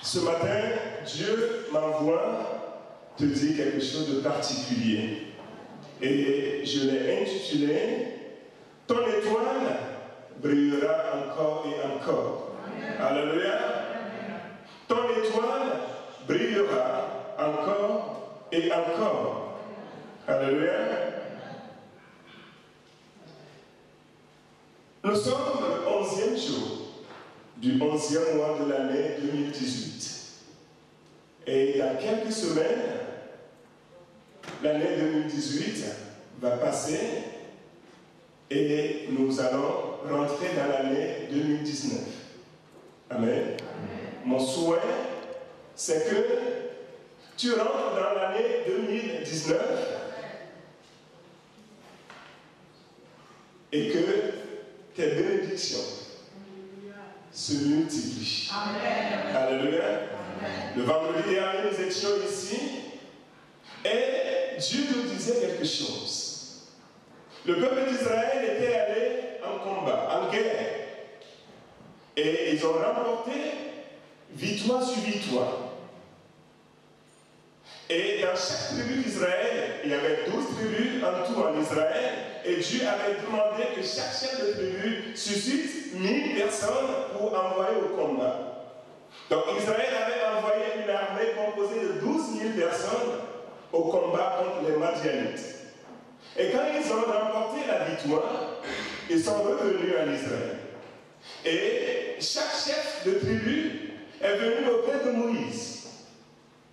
Ce matin, Dieu m'envoie te dire quelque chose de particulier. Et je l'ai intitulé « Ton étoile brillera encore et encore ». Alléluia. Ton étoile brillera encore et encore. Alléluia. Nous sommes le 11e jour du 11e mois de l'année 2018. Et dans quelques semaines, l'année 2018 va passer et nous allons rentrer dans l'année 2019. Amen. Mon souhait, c'est que tu rentres dans l'année 2019 et que tes bénédictions se multiplient. Amen. Alléluia. Amen. Le vendredi dernier, nous étions ici et Dieu nous disait quelque chose. Le peuple d'Israël était allé en combat, en guerre. Et ils ont remporté victoire sur victoire. Et dans chaque tribu d'Israël, il y avait 12 tribus en tout en Israël. Et Dieu avait demandé que chaque chef de tribu suscite 1000 personnes pour envoyer au combat. Donc Israël avait envoyé une armée composée de 12 000 personnes au combat contre les Madianites. Et quand ils ont remporté la victoire, ils sont revenus en Israël. Et chaque chef de tribu est venu auprès de Moïse.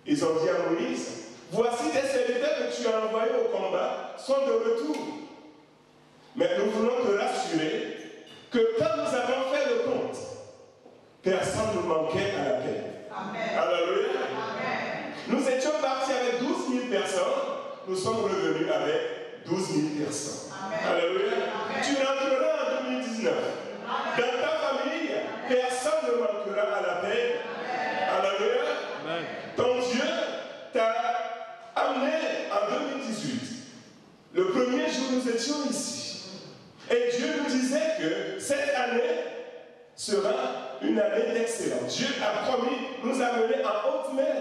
Ils ont dit à Moïse, voici des serviteurs que tu as envoyés au combat sont de retour. Mais nous voulons te rassurer que quand nous avons fait le compte, personne ne manquait à la paix. Amen. Alléluia. Amen. Nous étions partis avec 12 000 personnes, nous sommes revenus avec 12 000 personnes. Amen. Alléluia. Amen. Tu rentreras en 2019. Amen. Dans ta famille, personne ne manquera à la paix. Amen. Alléluia. Amen. Ton Dieu t'a amené en 2018. Le premier jour, nous étions ici. Et Dieu nous disait que cette année sera une année d'excellence. Dieu a promis nous amener en haute mer.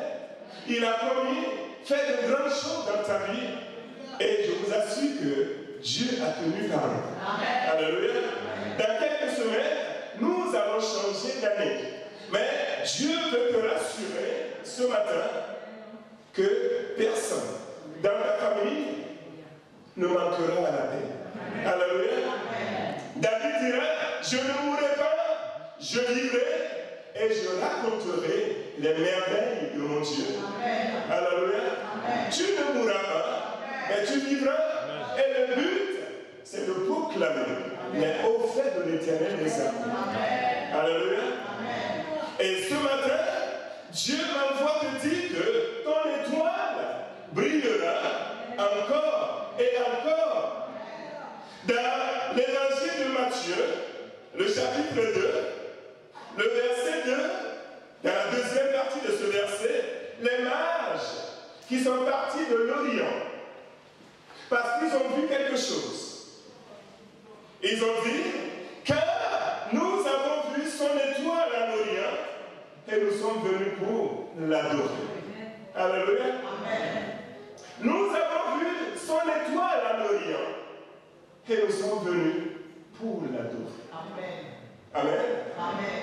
Il a promis faire de grandes choses dans ta vie. Et je vous assure que Dieu a tenu parole. Alléluia. Dans quelques semaines, nous allons changer d'année. Mais Dieu veut te rassurer ce matin que personne dans la famille ne manquera à la paix. Alléluia. David dira, je ne mourrai pas, je vivrai et je raconterai les merveilles de mon Dieu. Alléluia. Tu ne mourras pas, mais tu vivras. Et le but, c'est de proclamer les hauts faits de l'Éternel des armées. Alléluia. Et ce matin, Dieu m'envoie te dire que ton étoile brillera encore et encore. Dans l'évangile de Matthieu, le chapitre 2, le verset 2, dans la deuxième partie de ce verset, les mages qui sont partis de l'Orient, parce qu'ils ont vu quelque chose. Ils ont dit, car nous avons vu son étoile à l'Orient, et nous sommes venus pour l'adorer. Alléluia. Nous avons vu son étoile à l'Orient, et nous sommes venus pour l'adorer. Amen. Amen.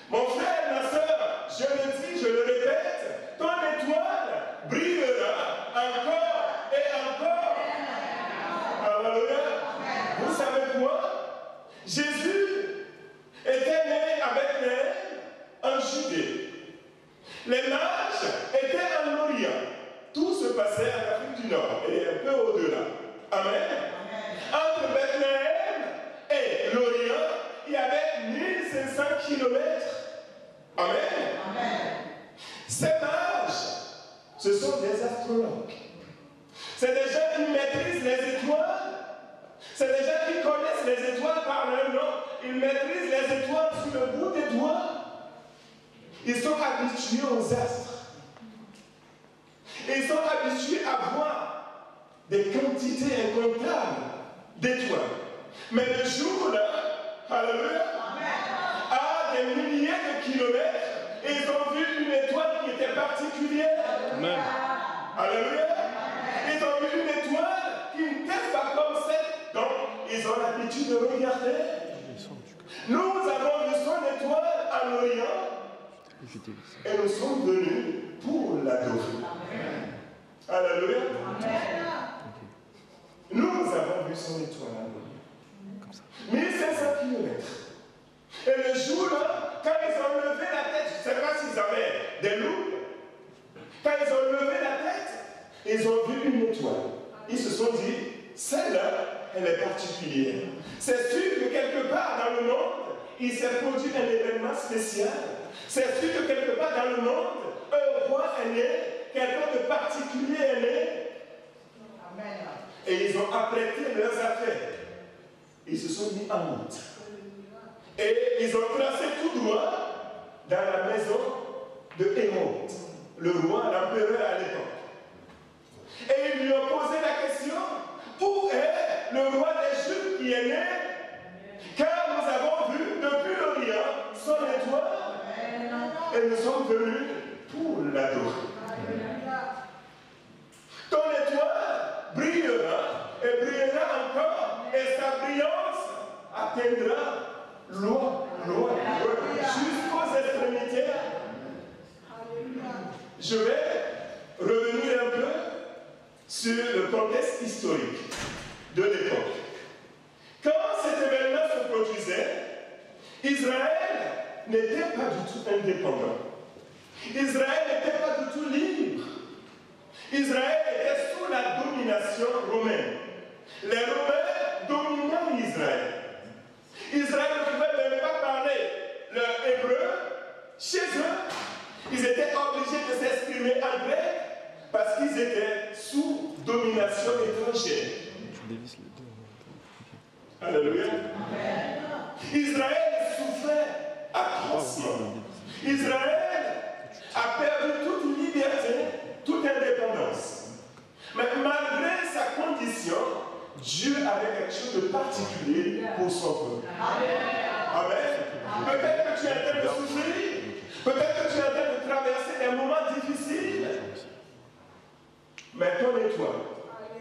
Mon frère, ma soeur, je le dis, je le répète, ton étoile brillera encore et encore. Alléluia. Vous savez quoi? Jésus était né à Bethléem en Judée. Les mages étaient en Orient. Tout se passait en Afrique du Nord et un peu au-delà. Amen. Entre Bethléem et l'Orient, il y avait 1500 kilomètres. Amen. Ces mages, ce sont des astrologues. C'est des gens qui maîtrisent les étoiles. C'est des gens qui connaissent les étoiles par leur nom. Ils maîtrisent les étoiles sur le bout des doigts. Ils sont habitués aux astres. Ils sont habitués à voir des quantités incomptables d'étoiles. Mais le jour-là, alléluia, à des milliers de kilomètres, Ils ont vu une étoile qui était particulière. Amen. Alléluia. Ils ont vu une étoile qui n'était pas comme cette. Donc, ils ont l'habitude de regarder. Nous avons vu son étoile à l'Orient et nous sommes venus pour l'adorer. Alléluia. Nous avons vu son étoile à l'Orient. 1500 km. Et le jour-là, quand ils ont levé la tête, je ne sais pas s'ils avaient des loups, quand ils ont levé la tête, ils ont vu une étoile. Ils se sont dit, celle-là, elle est particulière. C'est sûr que quelque part dans le monde, il s'est produit un événement spécial. C'est sûr que quelque part dans le monde, un roi est né, quelqu'un de particulier est né. Amen. Et ils ont apprêté leurs affaires. Ils se sont mis en route. Et ils ont tracé tout droit dans la maison de Hérode, le roi, l'empereur à l'époque. Et ils lui ont posé la question, où est le roi des Juifs qui est né? Car nous avons vu depuis l'Orient son étoile et nous sommes venus pour l'adorer. Ton étoile brillera et brillera encore et sa brillance atteindra loin, jusqu'aux extrémités. Je vais revenir un peu sur le contexte historique de l'époque. Quand cet événement se produisait, Israël n'était pas du tout indépendant. Israël n'était pas du tout libre. Israël était sous la domination romaine. Les Romains dominaient Israël. Israël ne pouvait même pas parler le hébreu. Chez eux, ils étaient obligés de s'exprimer en grec parce qu'ils étaient sous domination étrangère. Alléluia. Israël souffrait atrocement. Israël a perdu toute liberté, toute indépendance. Mais malgré sa condition, Dieu avait quelque chose de particulier pour son peuple. Amen. Peut-être que tu es en train de souffrir. Peut-être que tu es en train de traverser des moments difficiles. Mais ton étoile,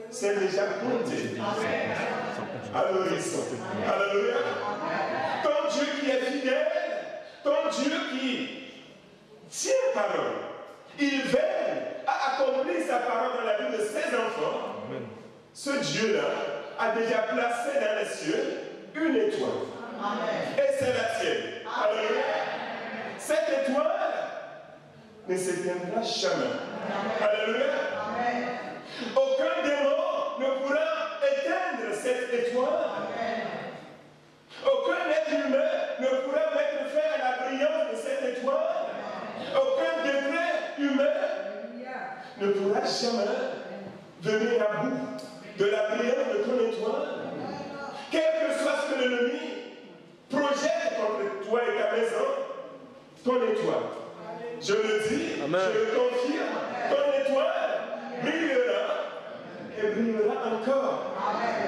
c'est déjà pointé à l'horizon. Alléluia. Ton Dieu qui est fidèle, ton Dieu qui tient parole, il veille à accomplir sa parole dans la vie de ses enfants. Amen. Ce Dieu-là a déjà placé dans les cieux une étoile. Amen. Et c'est la tienne. Alléluia. Cette étoile ne s'éteindra jamais. Alléluia. Amen. Aucun démon ne pourra éteindre cette étoile. Amen. Aucun être humain ne pourra mettre fin à la brillance de cette étoile. Amen. Aucun degré humain ne pourra jamais venir à bout de la brillance de ton étoile. Quel que soit ce que l'ennemi projette contre toi et ta maison, ton étoile. Je le dis, amen. Je le confirme, ton étoile brillera et brillera encore. Amen.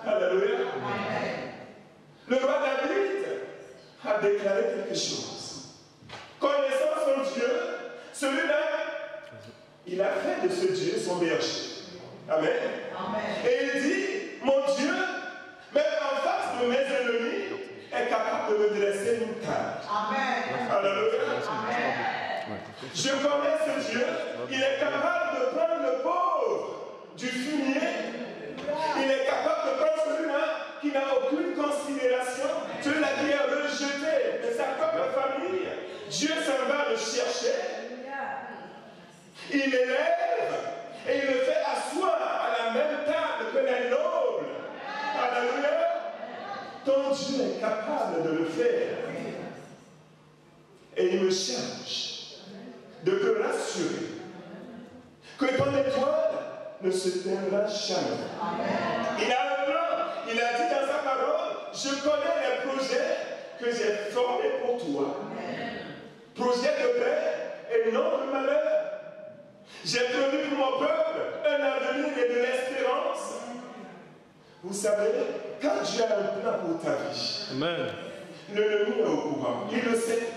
Alléluia. Amen. Le roi David a déclaré quelque chose. Connaissant son Dieu, celui-là, il a fait de ce Dieu son berger. Amen. Amen. Et il dit, mon Dieu, même en face de mes ennemis, est capable de me dresser une table. Amen. Alléluia. Amen. Je connais ce Dieu, il est capable de prendre le pauvre du fumier, il est capable de prendre celui-là qui n'a aucune considération, celui-là qui est rejeté de sa propre famille. Dieu s'en va le chercher, il l'élève et il le fait asseoir à la même table que les nobles. Alléluia. Ton Dieu est capable de le faire. Et il me cherche de te rassurer que ton étoile ne se teindra jamais. Amen. Il a un plan. Il a dit dans sa parole, je connais les projets que j'ai formés pour toi. Amen. Projet de paix et non de malheur. J'ai promis pour mon peuple un avenir et de l'espérance. Vous savez, quand Dieu a un plan pour ta vie, l'ennemi est au courant. Il le sait.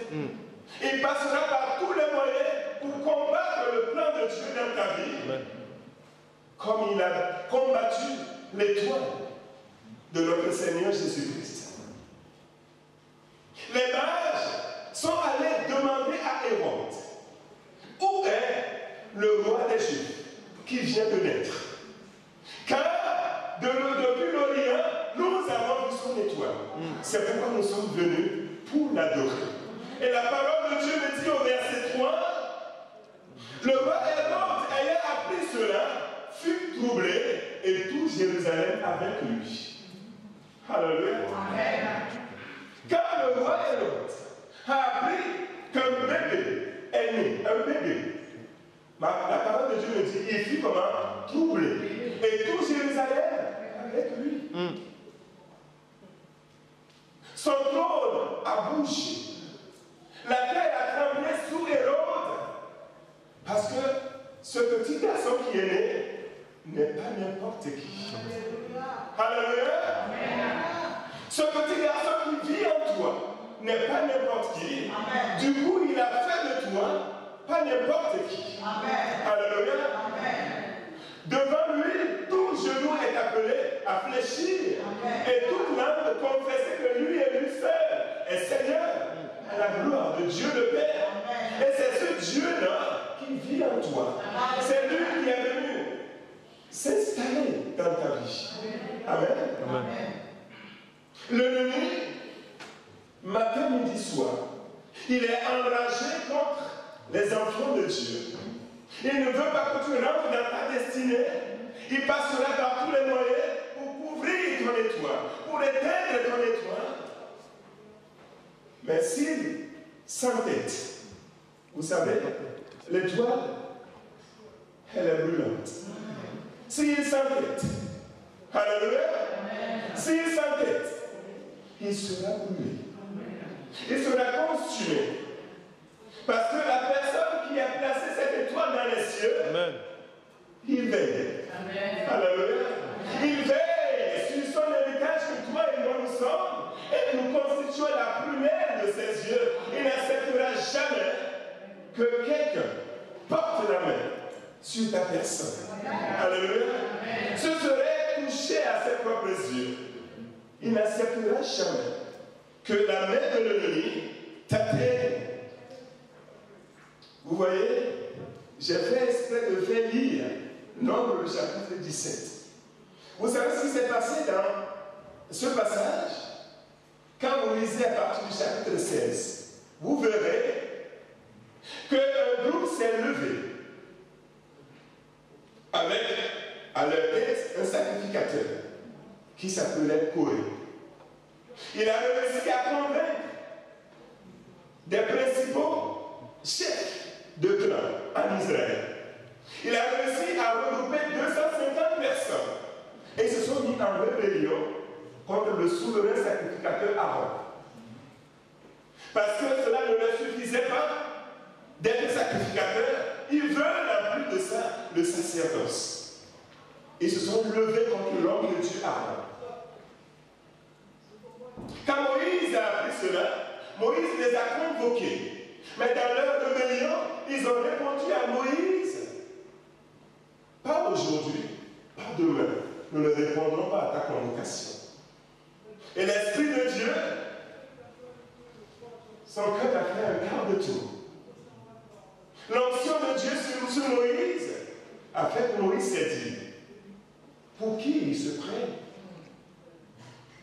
Il passera par tous les moyens pour combattre le plan de Dieu dans ta vie. Amen. Comme il a combattu l'étoile de notre Seigneur Jésus-Christ. Les mages sont allés demander à Hérode où est le roi des Juifs qui vient de naître. Car depuis l'Orient, nous avons vu son étoile. C'est pourquoi nous sommes venus pour l'adorer. Et la parole de Dieu me dit au verset 3, le roi Hérode, ayant appris cela, fut troublé et tout Jérusalem avec lui. Alléluia. Car le roi Hérode a appris qu'un bébé est né, un bébé. La parole de Dieu me dit, il fut comment? Troublé. Et tout Jérusalem avec lui. Son trône a bougé. La terre a tremblé sous Hérode. Parce que ce petit garçon qui est né n'est pas n'importe qui. Alléluia. Ce petit garçon qui vit en toi n'est pas n'importe qui. Amen. Du coup, il a fait de toi pas n'importe qui. Amen. Alléluia. Amen. Devant lui, tout genou est appelé à fléchir. Amen. Et toute langue confesser que lui et lui seul est Seigneur. À la gloire de Dieu le Père. Amen. Et c'est ce Dieu-là qui vit en toi. Amen. C'est lui qui est venu s'installer dans ta vie. Amen. Amen. L'ennemi, matin, midi, soir, il est enragé contre les enfants de Dieu. Il ne veut pas que tu rentres dans ta destinée. Il passera par tous les moyens pour couvrir ton étoile, pour éteindre ton étoile. Mais s'il s'entête, vous savez, l'étoile, elle est brûlante. S'il s'entête, alléluia, s'il s'entête, il sera brûlé. Il sera consumé. Parce que la personne qui a placé cette étoile dans les cieux, amen, il veille. Amen. Alléluia. Il veille sur son héritage que toi et moi nous sommes, et nous constituons la prunelle de ses yeux. Il n'acceptera jamais que quelqu'un porte la main sur ta personne. Alléluia. Ce serait touché à ses propres yeux. Il n'acceptera jamais que la main de l'ennemi t'atteigne. Vous voyez, j'ai fait exprès de faire lire Nombre le chapitre 17. Vous savez ce qui s'est passé dans ce passage? Quand vous lisez à partir du chapitre 16, vous verrez qu'un groupe s'est levé avec à leur tête un sacrificateur qui s'appelait Corée. Il a réussi à convaincre des principaux chefs de clan en Israël. Il a réussi à regrouper 250 personnes et ils se sont mis en rébellion contre le souverain sacrificateur Aaron. Parce que cela ne leur suffisait pas d'être sacrificateur, ils veulent en plus de ça le sacerdoce. Ils se sont levés contre l'homme de Dieu Aaron. Quand Moïse a appris cela, Moïse les a convoqués. Mais dans leur rébellion, ils ont répondu à Moïse. Pas aujourd'hui, pas demain. Nous ne répondrons pas à ta convocation. Et l'Esprit de Dieu, son cœur a fait un quart de tour. L'onction de Dieu sur Moïse a fait que Moïse s'est dit, pour qui il se prenne?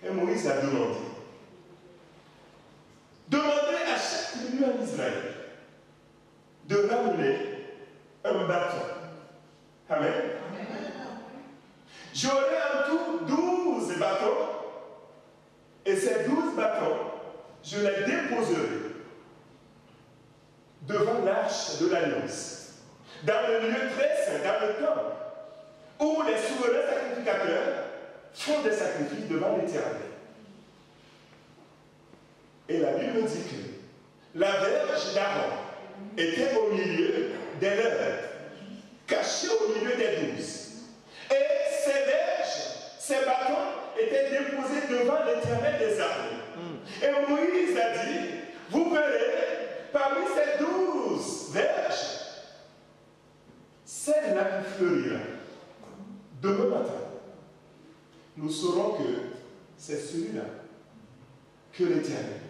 Et Moïse a demandé. Demandez à chaque tribu en Israël de ramener un bâton. Amen. J'aurai en tout 12 bâtons, et ces 12 bâtons, je les déposerai devant l'arche de l'Alliance, dans le lieu très saint, dans le temple, où les souverains sacrificateurs font des sacrifices devant l'Éternel. Et la Bible dit que la verge d'Aaron était au milieu des lèvres, cachée au milieu des 12. Et ces verges, ces bâtons étaient déposés devant l'Éternel des armées. Et Moïse a dit, vous verrez, parmi ces 12 verges, celle-là qui fleurira, demain matin, nous saurons que c'est celui-là que l'Éternel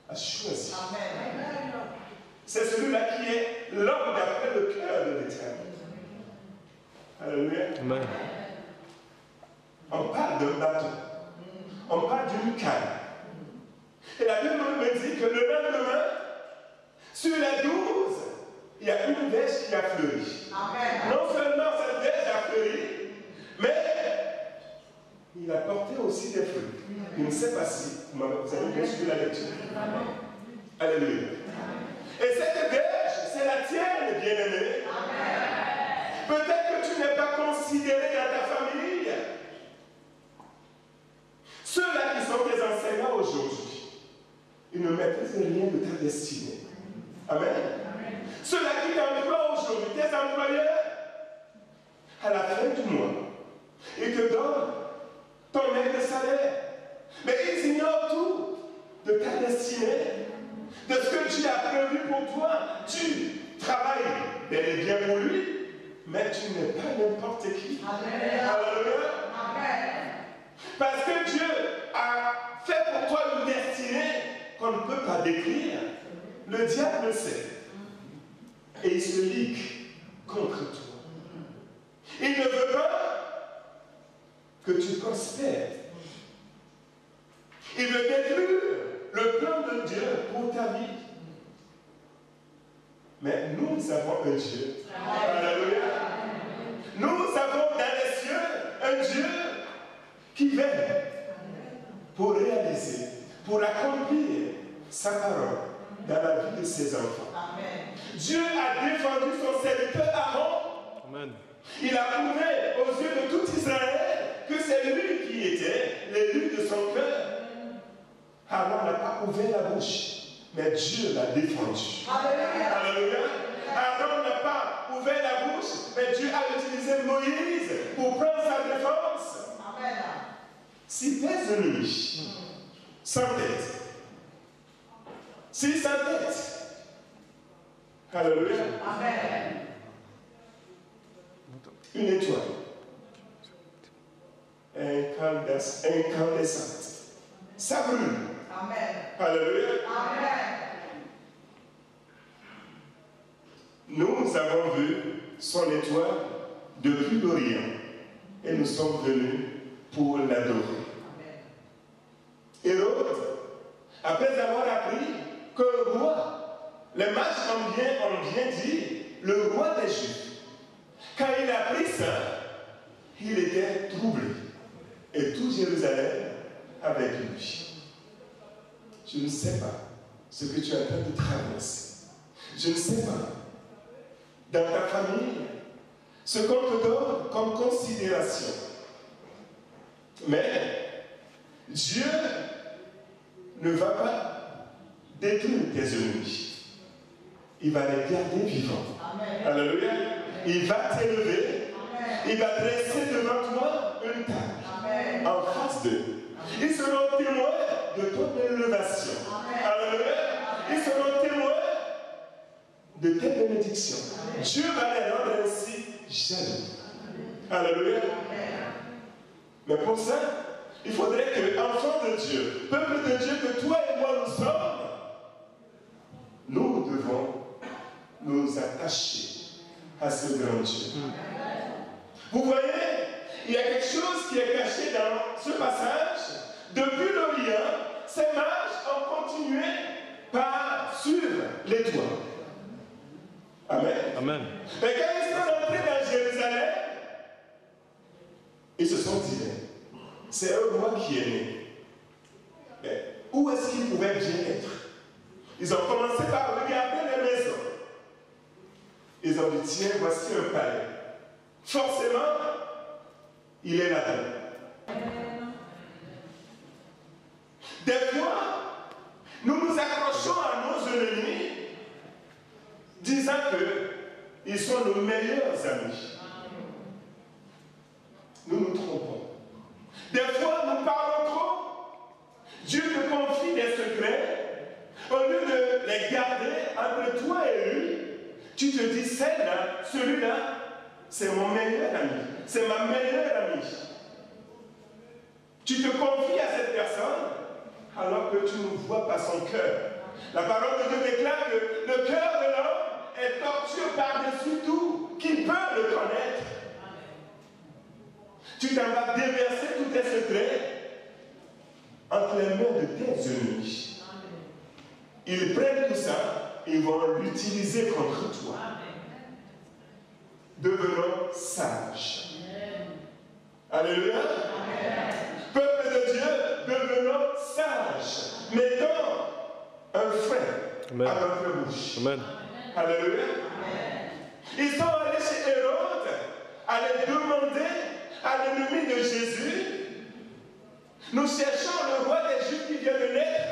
a choisi. Amen. C'est celui-là qui est l'homme d'après le cœur de l'Éternel. Alléluia. Amen. On parle d'un bateau. On parle d'une canne. Et la Bible me dit que le lendemain, sur les 12, il y a une verge qui a fleuri. Amen. Non seulement cette verge a fleuri, mais il a porté aussi des fruits. Je ne sais pas si vous avez bien suivi la lecture. Amen. Alléluia. Et cette verge, c'est la tienne, bien-aimé. Peut-être que tu n'es pas considéré dans ta famille. Ceux-là qui sont tes enseignants aujourd'hui, ils ne maîtrisent rien de ta destinée. Amen. Ceux-là qui t'emploient aujourd'hui, tes employeurs, à la fin du mois, ils te donnent ton maigre salaire. Mais ils ignorent tout de ta destinée, de ce que Dieu a prévu pour toi. Tu travailles bel et bien pour lui, mais tu n'es pas n'importe qui. Amen. Alléluia. Amen. Parce que Dieu a fait pour toi une destinée qu'on ne peut pas décrire. Le diable le sait. Et il se ligue contre toi. Il ne veut pas que tu prospères. Il veut détruire le plan de Dieu pour ta vie. Mais nous avons un Dieu. Alléluia. Nous avons dans les cieux un Dieu qui veille pour réaliser, pour accomplir sa parole dans la vie de ses enfants. Amen. Dieu a défendu son serviteur Aaron. Amen. Il a prouvé aux yeux de tout Israël que c'est lui qui était l'élu de son cœur. Aaron n'a pas ouvert la bouche, mais Dieu l'a défendu. Alléluia. Alléluia. Aaron n'a pas ouvert la bouche, mais Dieu a utilisé Moïse pour prendre sa défense. Amen. Si tes ennemis s'entêtent, s'ils s'entêtent, alléluia. Amen. Une étoile incandescente. Ça brûle. Amen. Alléluia. Amen. Nous avons vu son étoile depuis l'Orient et nous sommes venus pour l'adorer. Hérode, après avoir appris que le roi, les mages ont bien dit, le roi des Juifs, quand il a appris ça, il était troublé. Et tout Jérusalem avec lui. Je ne sais pas ce que tu es en train de traverser. Je ne sais pas, dans ta famille, ce qu'on te donne comme considération. Mais Dieu ne va pas détruire tes ennemis. Il va les garder vivants. Amen. Alléluia. Il va t'élever. Il va dresser devant toi une table en face d'eux. Ils seront témoins de ton élévation. Alléluia. Ils seront témoins de tes bénédictions. Amen. Dieu va les rendre ainsi jaloux. Alléluia. Mais pour ça, il faudrait que, enfants de Dieu, peuple de Dieu, que toi et moi nous sommes, nous devons nous attacher à ce grand Dieu. Vous voyez, il y a quelque chose qui est caché dans ce passage. Depuis l'Orient, ces mages ont continué par suivre l'étoile. Amen. Amen. Et quand ils sont entrés dans Jérusalem, ils se sont dit, c'est un roi qui est né. Mais où est-ce qu'il pouvait bien être? Ils ont commencé par regarder les maisons. Ils ont dit, tiens, voici un palais. Forcément, il est là-dedans. Des fois, nous nous accrochons à nos ennemis, disant qu'ils sont nos meilleurs amis. Nous nous trompons. Des fois, nous parlons trop. Dieu nous confie des secrets. Au lieu de les garder entre celui-là, c'est mon meilleur ami. C'est ma meilleure amie. Tu te confies à cette personne alors que tu ne vois pas son cœur. La parole de Dieu déclare que le cœur de l'homme est tortueux par-dessus tout, qu'il peut le connaître. Tu t'en vas déverser tous tes secrets entre les mains de tes ennemis. Ils prennent tout ça et vont l'utiliser contre toi. Devenons sages. Alléluia. Peuple de Dieu, devenons sages. Mettons un frein à notre bouche. Amen. Alléluia. Ils sont allés chez Hérode, aller demander à l'ennemi de Jésus, nous cherchons le roi des Juifs qui vient de naître.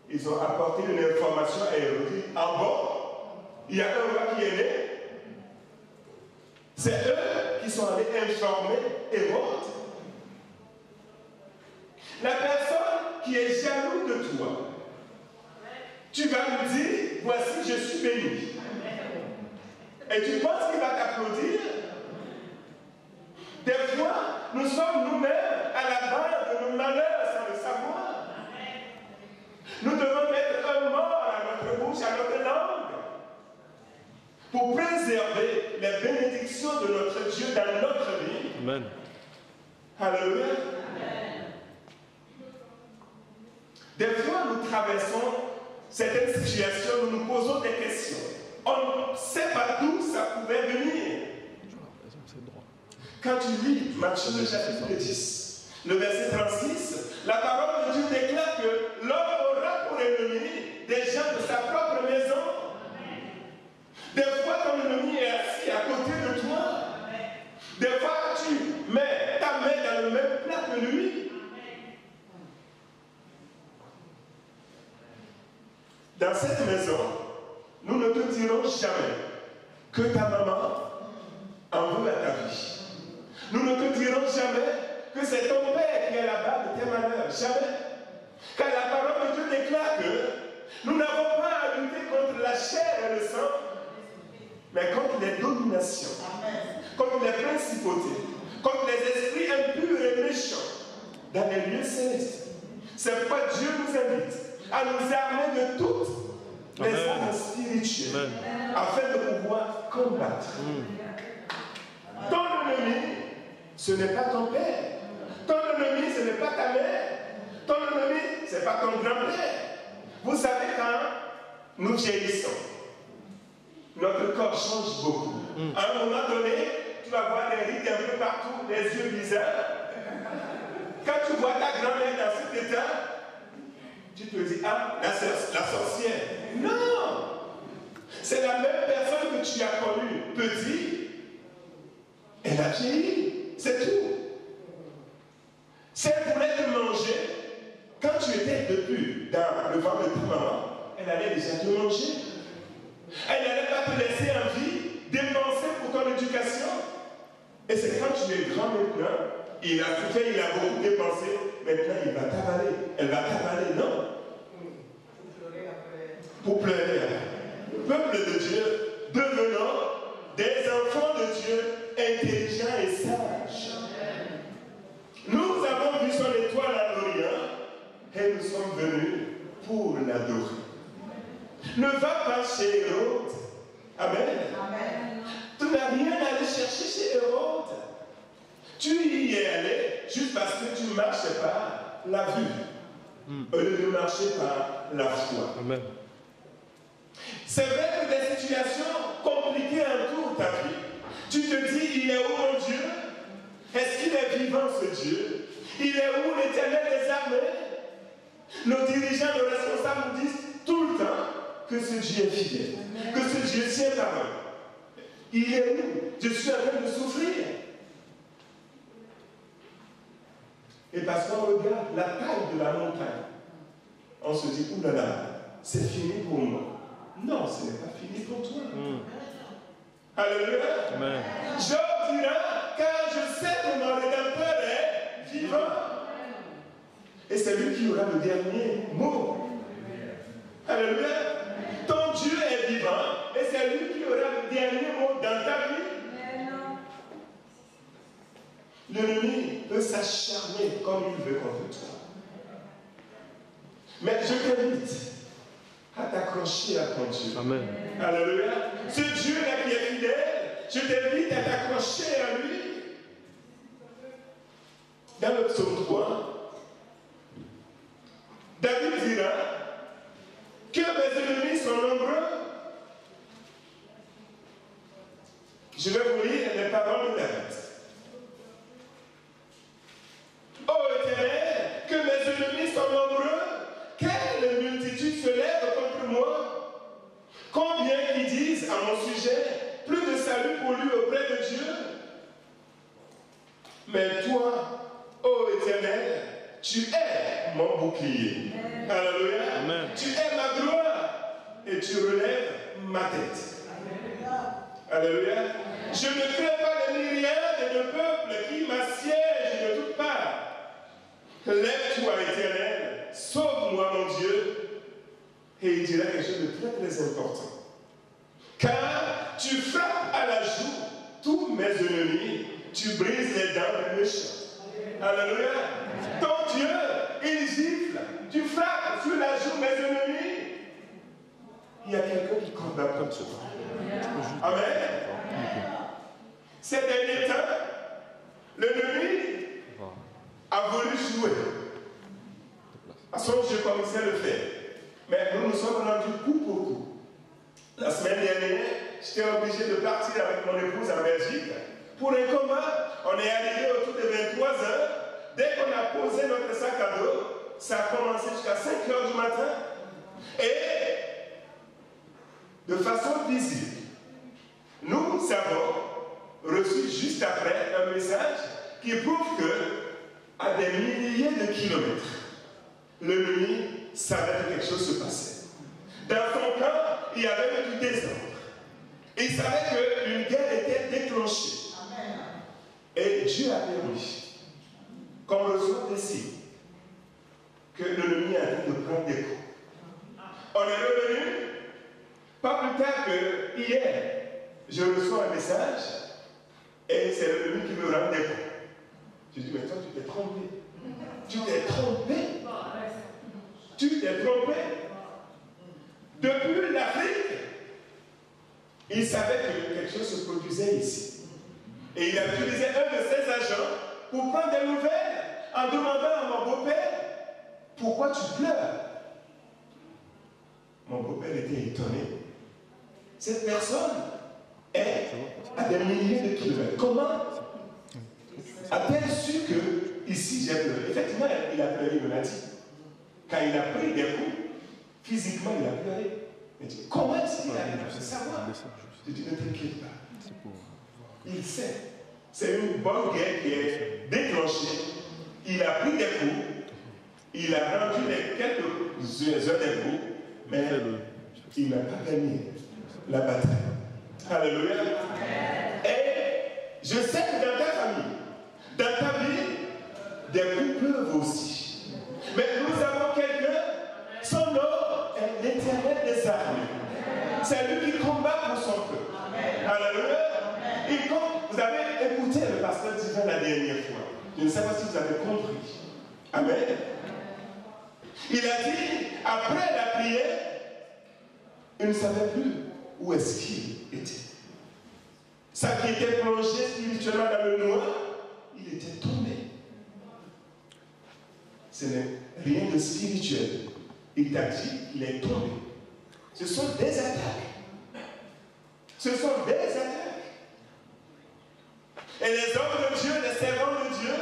Ils ont apporté une information à Hérode. Ah bon, il y a un roi qui est né. C'est eux qui sont allés informer Hérode. La personne qui est jaloux de toi, tu vas lui dire, voici, je suis béni. Et tu penses qu'il va t'applaudir? Des fois, nous sommes nous-mêmes à la base de nos malheurs sans le savoir. Nous devons mettre un mort à notre bouche, à notre langue, pour préserver les bénédictions de notre Dieu dans notre vie. Amen. Alléluia. Des fois, nous traversons certaines situations, nous nous posons des questions. On ne sait pas d'où ça pouvait venir. Quand tu lis Matthieu chapitre 10, le verset 36, la parole de Dieu déclare que l'homme aura pour ennemi des gens de sa propre maison. Des fois, ton ennemi est assis à côté de toi. Des fois, tu mets ta main dans le même plat que lui. Dans cette maison, nous ne te dirons jamais que ta maman en veut à ta vie. Nous ne te dirons jamais que c'est ton père qui est là-bas de tes malheurs. Jamais. Car la parole de Dieu déclare que nous n'avons pas à lutter contre la chair et le sang, mais contre les dominations, contre les principautés, contre les esprits impurs et méchants dans les lieux célestes. C'est pourquoi Dieu nous invite à nous armer de toutes les armes spirituelles afin de pouvoir combattre. Ton ennemi, ce n'est pas ton père. Ton ennemi, ce n'est pas ta mère. Ton ennemi, ce n'est pas ton grand-père. Vous savez, quand nous vieillissons, notre corps change beaucoup. À un moment donné, tu vas voir des rides un peu partout, les yeux bizarres. Quand tu vois ta grand-mère dans cet état, tu te dis, ah, la sorcière. Non! C'est la même personne que tu as connue petit. Elle a vieilli. C'est tout. Si elle voulait te manger, quand tu étais debout dans le ventre de ta maman, elle allait déjà te manger. Elle n'allait pas te laisser en vie, dépenser pour ton éducation. Et c'est quand tu es grand maintenant, il a fait, il a beaucoup dépensé, maintenant il va t'avaler. Elle va t'avaler, non. Pour pleurer. Peuple de Dieu, devenons des enfants de Dieu intelligents et sages. Nous avons vu son étoile à l'Orient et nous sommes venus pour l'adorer. Ne va pas chez Hérode. Amen. Amen. Tu n'as rien à aller chercher chez Hérode. Tu y es allé juste parce que tu marchais par la vue, au lieu de marcher par la foi. Amen. C'est vrai que des situations compliquées entourent ta vie. Tu te dis, il est où mon Dieu? Est-ce qu'il est vivant ce Dieu? Il est où l'Éternel des armées? Nos dirigeants, nos responsables nous disent tout le temps que ce Dieu est fidèle, que ce Dieu tient parole. Il est où? Je suis en train de souffrir. Et parce qu'on regarde la taille de la montagne, on se dit, oulala, c'est fini pour moi. Non, ce n'est pas fini pour toi. Alléluia. Amen. Job dira, car je sais que mon Rédempteur est vivant. Et c'est lui qui aura le dernier mot. Alléluia. Ton Dieu est vivant et c'est lui qui aura l'ennemi peut s'acharner comme il veut contre toi. Mais je t'invite à t'accrocher à ton Dieu. Amen. Alléluia. Ce Dieu-là qui est fidèle, je t'invite à t'accrocher à lui. Dans le psaume 3, David dira que mes ennemis sont nombreux. Je vais vous lire les paroles de David. Ô Éternel, que mes ennemis sont nombreux, quelle multitude se lève contre moi. Combien qui disent à mon sujet, plus de salut pour lui auprès de Dieu. Mais toi, ô Éternel, tu es mon bouclier. Alléluia. Amen. Tu es ma gloire et tu relèves ma tête. Alléluia. Je ne crains pas les myriades de peuples qui m'assiègent de toutes parts. Lève-toi, Éternel, sauve-moi, mon Dieu. Et il dira quelque chose de très très important. Car tu frappes à la joue tous mes ennemis, tu brises les dents des méchants. Alléluia. Ton Dieu, il gifle, tu frappes sur la joue mes ennemis. Il y a quelqu'un qui combat comme ça. Amen. Ces derniers temps, l'ennemi a voulu jouer à son jeu comme il sait le faire. Mais nous nous sommes rendus coup pour coup. La semaine dernière, j'étais obligé de partir avec mon épouse en Belgique pour un combat. On est arrivé autour de 23 heures. Dès qu'on a posé notre sac à dos, ça a commencé jusqu'à 5 heures du matin. Et de façon visible, nous avons reçu juste après un message qui prouve que, à des milliers de kilomètres, l'ennemi savait que quelque chose se passait. Dans son camp, il y avait du désordre. Il savait qu'une guerre était déclenchée. Et Dieu a permis qu'on reçoive des signes que l'ennemi a train de prendre des coups. On est revenu, pas plus tard que hier, je reçois un message et c'est l'ennemi qui me rend des coups. Je dis, mais toi, tu t'es trompé. Tu t'es trompé. Tu t'es trompé. Depuis l'Afrique, il savait que quelque chose se produisait ici. Et il a utilisé un de ses agents pour prendre des nouvelles en demandant à mon beau-père, pourquoi tu pleures? Mon beau-père était étonné. Cette personne est à des milliers de kilomètres. Comment a-t-elle su que ici j'ai pleuré? Effectivement, il a pleuré, il me l'a dit. Quand il a pris des coups, physiquement il a pleuré. Il dit, comment est-ce qu'il a pu savoir? Je dis, ne t'inquiète pas. Il sait. C'est une bonne guerre qui est déclenchée. Il a pris des coups. Il a rendu les quelques heures des coups. Mais il n'a pas gagné la bataille. Alléluia. Et je sais que dans ta famille, dans ta vie, des coups pleuvent aussi. Mais nous avons quelqu'un, son nom est l'Éternel des armées. C'est lui qui combat pour son peuple. Alléluia. Et comme vous avez écouté le pasteur divin la dernière fois, je ne sais pas si vous avez compris. Amen. Il a dit, après la prière, il ne savait plus où est-ce qu'il était. Ça qui était plongé spirituellement dans le noir, il était tombé. Ce n'est rien de spirituel. Il t'a dit, il est tombé. Ce sont des attaques. Ce sont des attaques. Et les hommes de Dieu, les servants de Dieu,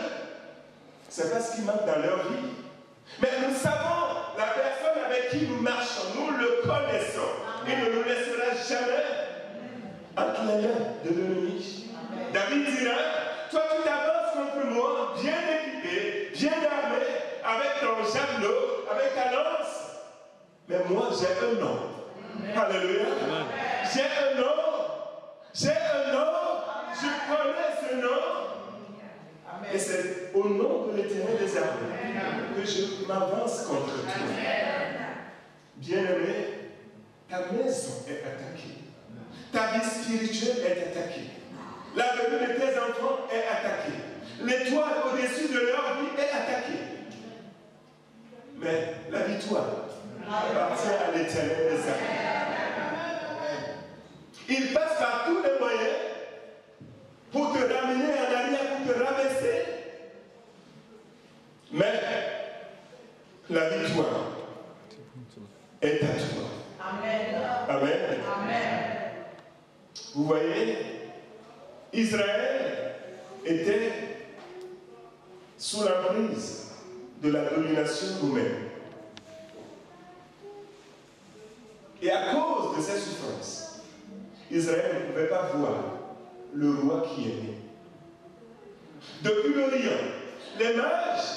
c'est pas ce qui manque dans leur vie. Mais nous savons la personne avec qui nous marchons, nous le connaissons. Il ne nous laissera jamais entre les mains de l'ennemi. David dira, toi tu t'avances contre moi, bien équipé, bien armé, avec ton javelot, avec ta lance. Mais moi j'ai un nom. Alléluia. J'ai un nom. J'ai un nom. Je connais ce nom. Et c'est au nom de l'Éternel des armées que je m'avance contre toi. Bien-aimé, ta maison est attaquée. Ta vie spirituelle est attaquée. L'avenir de tes enfants est attaqué. L'étoile au-dessus de leur vie est attaquée. Mais la victoire appartient à l'Éternel des armées. Il passe par tous les moyens pour te ramener en arrière, pour te rabaisser. Mais la victoire est à toi. Amen. Amen. Amen. Vous voyez, Israël était sous l'emprise de la domination romaine. Et à cause de ces souffrances, Israël ne pouvait pas voir le roi qui est né. Depuis l'Orient, les mages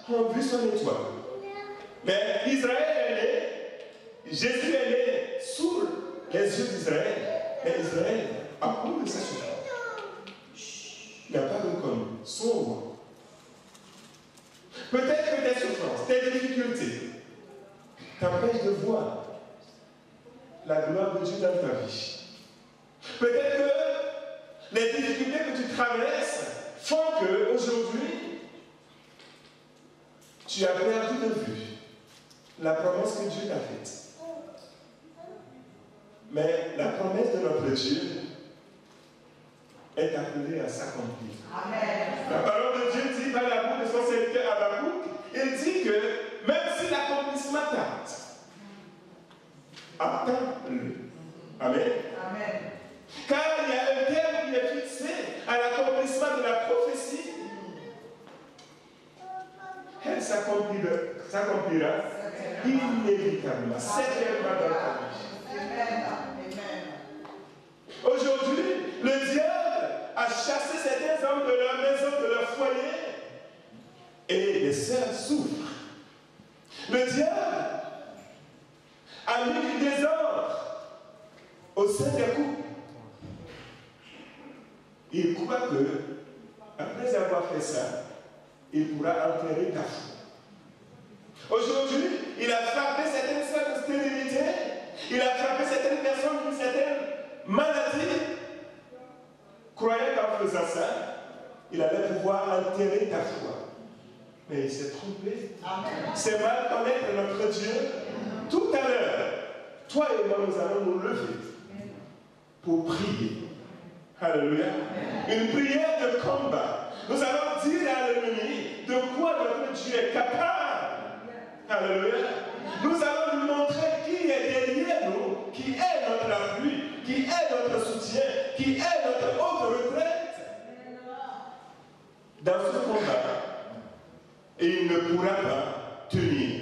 ont vu son étoile. Mais Israël est né, Jésus est né sous les yeux d'Israël. Et Israël, à cause de ses souffrances, n'a pas reconnu son roi. Peut-être que tes souffrances, tes difficultés t'empêchent de voir la gloire de Dieu dans ta vie. Peut-être que les difficultés que tu traverses font que aujourd'hui tu as perdu de vue la promesse que Dieu t'a faite. Mais la promesse de notre Dieu est appelée à s'accomplir. Amen. La parole de Dieu dit par la bouche de son serviteur Habakkuk, il dit que même si l'accomplissement tarde, attends-le. Amen. Amen. Car il y a un terme qui est fixé à l'accomplissement de la prophétie. Elle s'accomplira inévitablement, certainement dans ta vie. Aujourd'hui, le diable a chassé certains hommes de leur maison, de leur foyer, et les sœurs souffrent. Le diable a mis du désordre au sein des couples. Il croit que, après avoir fait ça, il pourra enterrer ta foi. Aujourd'hui, il a frappé certaines sœurs de stérilité, il a frappé certaines personnes d'une certaine maladie, croyant qu'en faisant ça, il allait pouvoir enterrer ta foi. Mais il s'est trompé. C'est mal connaître notre Dieu. Tout à l'heure, toi et moi, nous allons nous lever pour prier. Alléluia. Une prière de combat. Nous allons dire à l'ennemi de quoi notre Dieu est capable. Alléluia. Nous allons lui montrer qui est derrière nous, qui est notre appui, qui est notre soutien, qui est notre haute retraite. Dans ce combat, et il ne pourra pas tenir.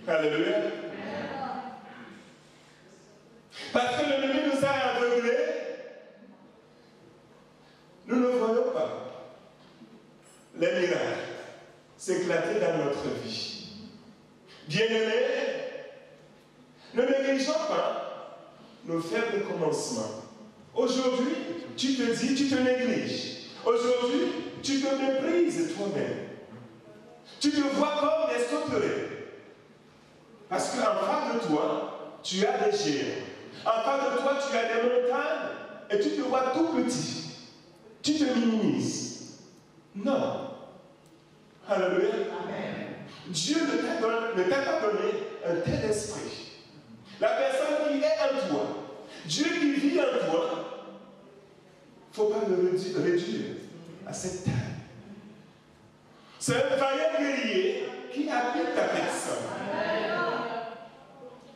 Alléluia. Parce que l'ennemi nous a aveuglés, nous ne voyons pas les miracles s'éclater dans notre vie. Bien-aimés, ne négligeons pas nos faibles commencements. Aujourd'hui, tu te dis, tu te négliges. Aujourd'hui, tu te méprises toi-même. Tu te vois comme des sauterelles. Parce qu'en face de toi, tu as des géants. En face de toi, tu as des montagnes. Et tu te vois tout petit. Tu te minimises. Non. Alléluia. Amen. Dieu ne t'a pas donné un tel esprit. La personne qui est en toi, Dieu qui vit en toi, il ne faut pas le réduire à cette taille. C'est un vaillant guerrier qui habite ta personne.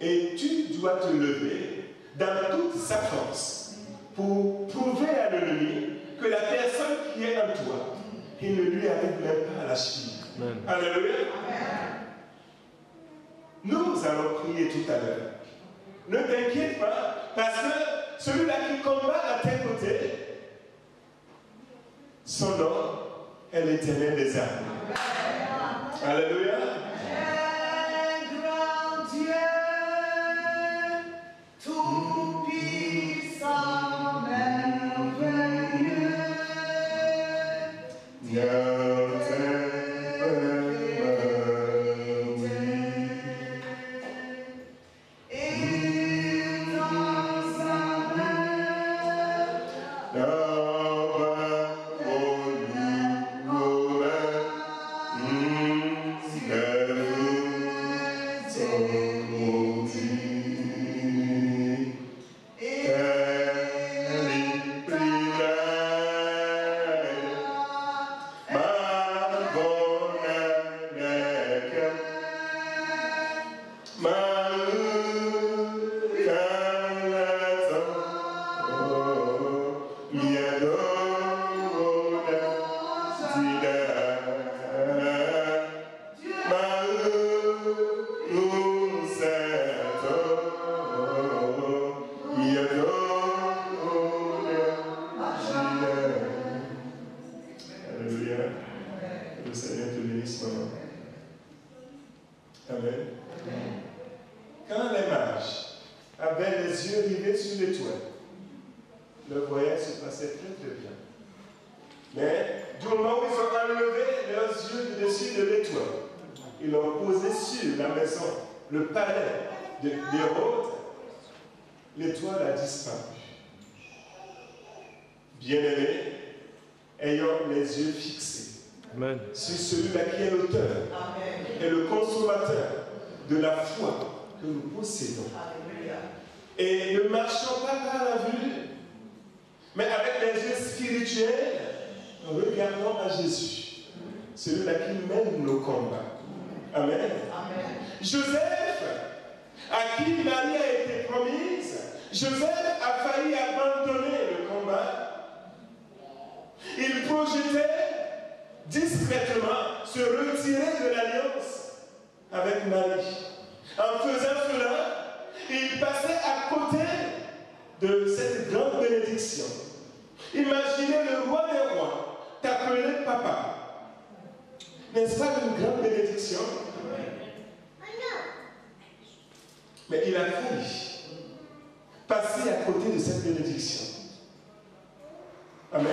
Et tu dois te lever dans toute sa force pour prouver à l'ennemi que la personne qui est en toi, il ne lui arrive même pas à la cheville. Alléluia. Nous allons prier tout à l'heure. Ne t'inquiète pas, parce que celui-là qui combat à tes côtés, son nom est l'Éternel des armées. Alléluia. Grand Dieu, tout-puissant, merveilleux, Oh, bénisse mon nom. Amen. Quand les mages avaient les yeux rivés sur l'étoile, le voyage se passait très très bien. Mais du moment où ils ont enlevé leurs yeux au-dessus de l'étoile, ils l'ont posé sur la maison, le palais d'Hérode, l'étoile a disparu. Bien-aimés, ayant les yeux fixés Amen. Sur celui-là qui est l'auteur et le consommateur de la foi que nous possédons. Alléluia. Et ne marchons pas par la vue, mais avec les yeux spirituels, regardons à Jésus, celui-là qui mène nos combats. Amen. Amen. Joseph, à qui Marie a été promise, Joseph a failli abandonner le combat. Il projetait discrètement se retirer de l'alliance avec Marie. En faisant cela, il passait à côté de cette grande bénédiction. Imaginez le roi des rois t'appeler papa. N'est-ce pas une grande bénédiction? Mais il a failli passer à côté de cette bénédiction. Amen.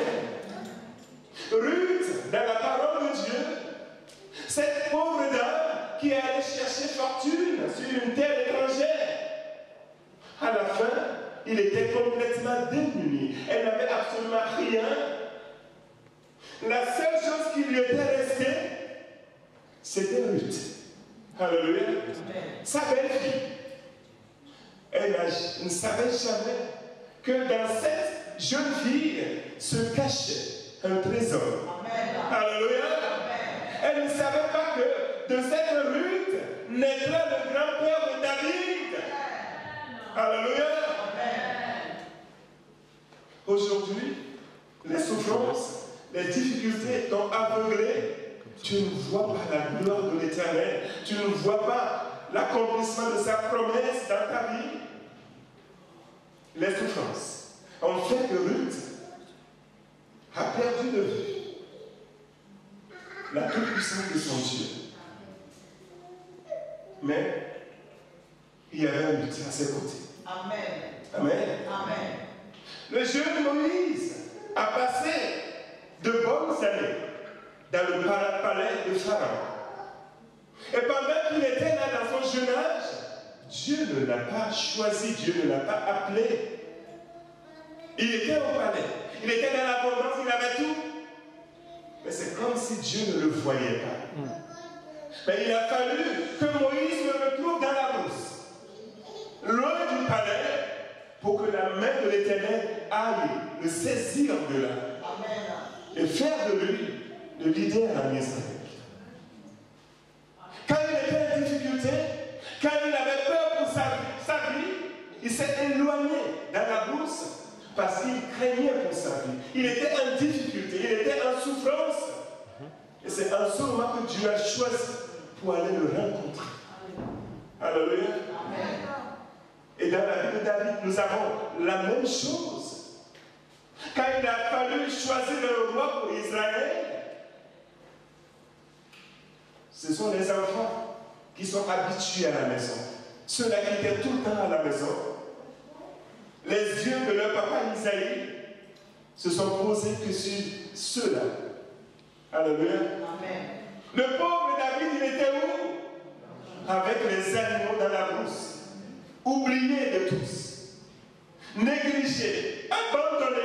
Ruth, dans la parole de Dieu, cette pauvre dame qui allait chercher fortune sur une terre étrangère, à la fin, il était complètement démuni. Elle n'avait absolument rien. La seule chose qui lui était restée, c'était Ruth. Alléluia. Sa belle-fille. Elle ne savait jamais que dans cette jeune fille se cachait un trésor. Amen. Alléluia. Amen. Elle ne savait pas que de cette Ruth naîtra le grand-père de David. Alléluia. Amen. Aujourd'hui, les souffrances, les difficultés t'ont aveuglé. Tu ne vois pas la gloire de l'Éternel. Tu ne vois pas l'accomplissement de sa promesse dans ta vie. Les souffrances ont fait que Ruth a perdu de vue la toute-puissance de son Dieu. Mais il y avait un lutte à ses côtés. Amen. Amen. Amen. Le jeune Moïse a passé de bonnes années dans le palais de Pharaon. Et pendant qu'il était là dans son jeune âge, Dieu ne l'a pas choisi, Dieu ne l'a pas appelé. Il était au palais, il était dans l'abondance, il avait tout. Mais c'est comme si Dieu ne le voyait pas. Mais il a fallu que Moïse se retrouve dans la brousse, loin du palais, pour que la main de l'Éternel aille le saisir de là. Et faire de lui le leader en Israël. Quand il était en difficulté, quand il avait peur pour sa vie, il s'est éloigné dans la brousse parce qu'il craignait pour sa vie. Il était en difficulté, il était en souffrance. Et c'est en ce moment que Dieu a choisi pour aller le rencontrer. Alléluia. Et dans la vie de David, nous avons la même chose. Quand il a fallu choisir le roi pour Israël, ce sont les enfants qui sont habitués à la maison. Ceux-là qui étaient tout le temps à la maison. Les yeux de leur papa Isaïe se sont posés que sur ceux-là. Alléluia. Amen. Le pauvre David, il était où? Avec les animaux dans la brousse. Oublié de tous. Négligé. Abandonné.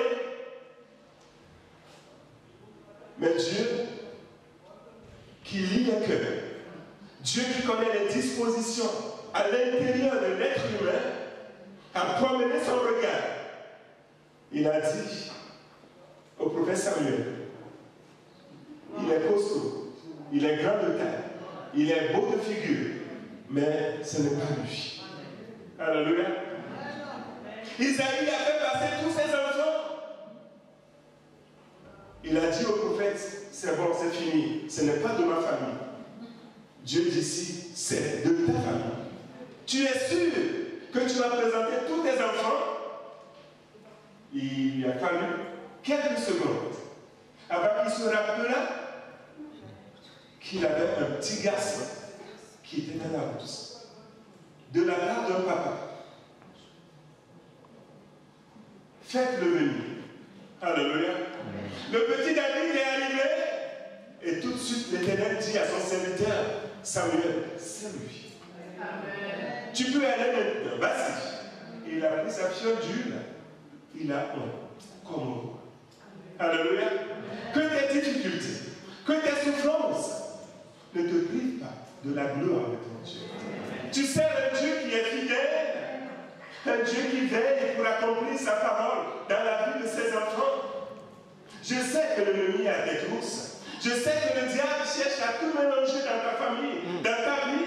Mais Dieu, qui lit le cœur, Dieu qui connaît les dispositions à l'intérieur de l'être humain, a promené son regard. Il a dit au prophète Samuel, il est costaud, il est grand de taille, il est beau de figure, mais ce n'est pas lui. Alléluia. Isaïe a fait passer tous ses enfants. Il a dit au prophète, c'est bon, c'est fini, ce n'est pas de ma famille. Dieu dit ici, c'est de ta famille. Tu es sûr que tu vas présenter tous tes enfants? Il a fallu quelques secondes avant qu'il se rappela qu'il avait un petit garçon qui était dans la bourse, de la part d'un papa. Faites-le venir. Alléluia. Le petit David est arrivé et tout de suite l'Éternel dit à son serviteur Samuel, c'est lui. Tu peux aller maintenant, vas-y. Il a pris sa fiole d'huile, il a un comme roi. Alléluia. Que tes difficultés, que tes souffrances ne te privent pas de la gloire de ton Dieu. Tu sais un Dieu qui est fidèle, un Dieu qui veille pour accomplir sa parole dans la vie de ses enfants. Je sais que l'ennemi a des trousses. Je sais que le diable cherche à tout mélanger dans ta famille, dans ta vie.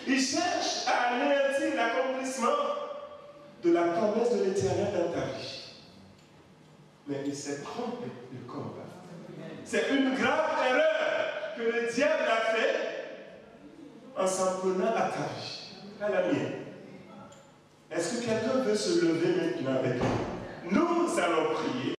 Il cherche à anéantir l'accomplissement de la promesse de l'Éternel dans ta vie. Mais il s'est trompé de combat. C'est une grave erreur que le diable a fait en s'en prenant à ta vie, à la mienne. Est-ce que quelqu'un veut se lever maintenant avec nous? Nous allons prier.